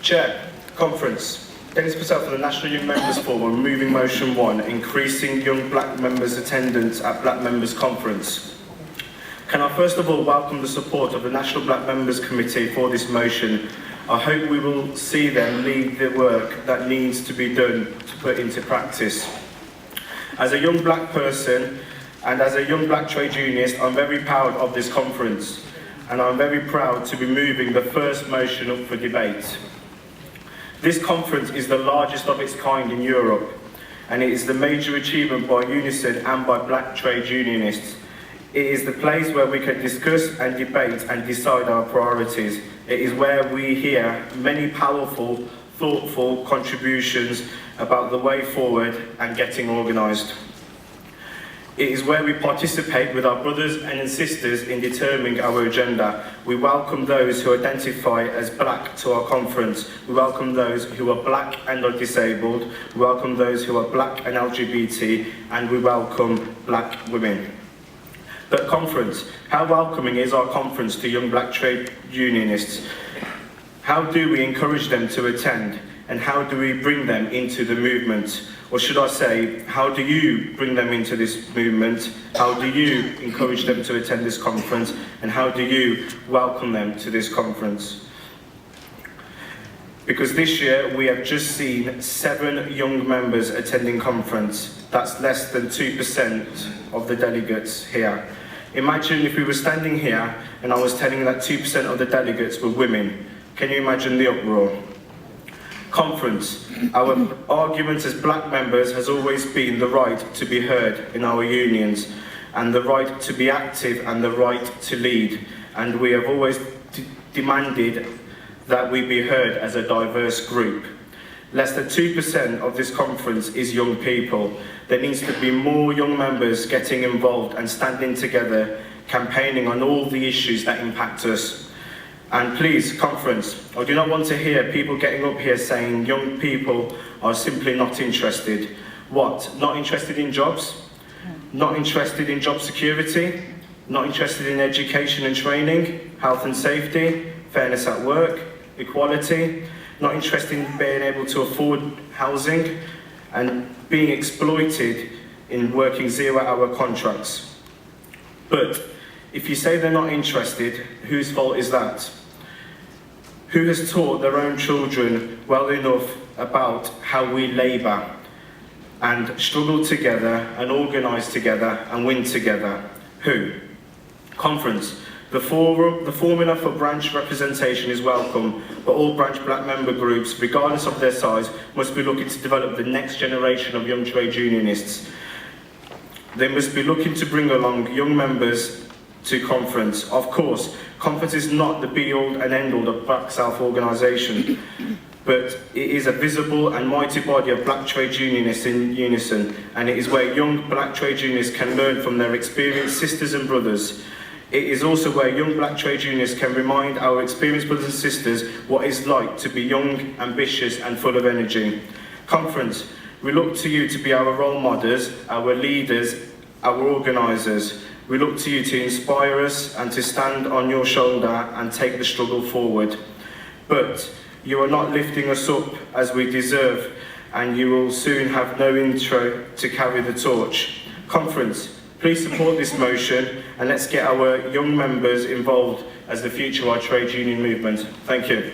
Chair, Conference. Denis Patel for the National Young Members Forum, moving motion 1, increasing young black members' attendance at Black Members Conference. Can I first of all welcome the support of the National Black Members Committee for this motion. I hope we will see them lead the work that needs to be done to put into practice. As a young black person and as a young black trade unionist, I'm very proud of this conference, and I'm very proud to be moving the first motion up for debate. This conference is the largest of its kind in Europe, and it is the major achievement by UNISON and by black trade unionists. It is the place where we can discuss and debate and decide our priorities. It is where we hear many powerful, thoughtful contributions about the way forward and getting organised. It is where we participate with our brothers and sisters in determining our agenda. We welcome those who identify as black to our conference. We welcome those who are black and are disabled. We welcome those who are black and LGBT, and we welcome black women. But conference, how welcoming is our conference to young black trade unionists? How do we encourage them to attend? And how do we bring them into the movement? Or should I say, how do you bring them into this movement? How do you encourage them to attend this conference? And how do you welcome them to this conference? Because this year we have just seen 7 young members attending conference. That's less than 2% of the delegates here. Imagine if we were standing here and I was telling you that 2% of the delegates were women. Can you imagine the uproar? Conference. Our argument as black members has always been the right to be heard in our unions, and the right to be active and the right to lead. And we have always demanded that we be heard as a diverse group. Less than 2% of this conference is young people. There needs to be more young members getting involved and standing together, campaigning on all the issues that impact us. And please, conference, I do not want to hear people getting up here saying young people are simply not interested. What? Not interested in jobs? Not interested in job security? Not interested in education and training, health and safety, fairness at work, equality? Not interested in being able to afford housing and being exploited in working 0-hour contracts? But if you say they're not interested, whose fault is that? Who has taught their own children well enough about how we labour and struggle together and organise together and win together? Who? Conference. The formula for branch representation is welcome, but all branch black member groups, regardless of their size, must be looking to develop the next generation of young trade unionists. They must be looking to bring along young members to conference. Of course, conference is not the be-all and end-all of black self-organisation, but it is a visible and mighty body of black trade unionists in unison, and it is where young black trade unionists can learn from their experienced sisters and brothers. It is also where young black trade unionists can remind our experienced brothers and sisters what it's like to be young, ambitious and full of energy. Conference, we look to you to be our role models, our leaders, our organisers. We look to you to inspire us and to stand on your shoulder and take the struggle forward. But you are not lifting us up as we deserve, and you will soon have no intro to carry the torch. Conference, please support this motion and let's get our young members involved as the future of our trade union movement. Thank you.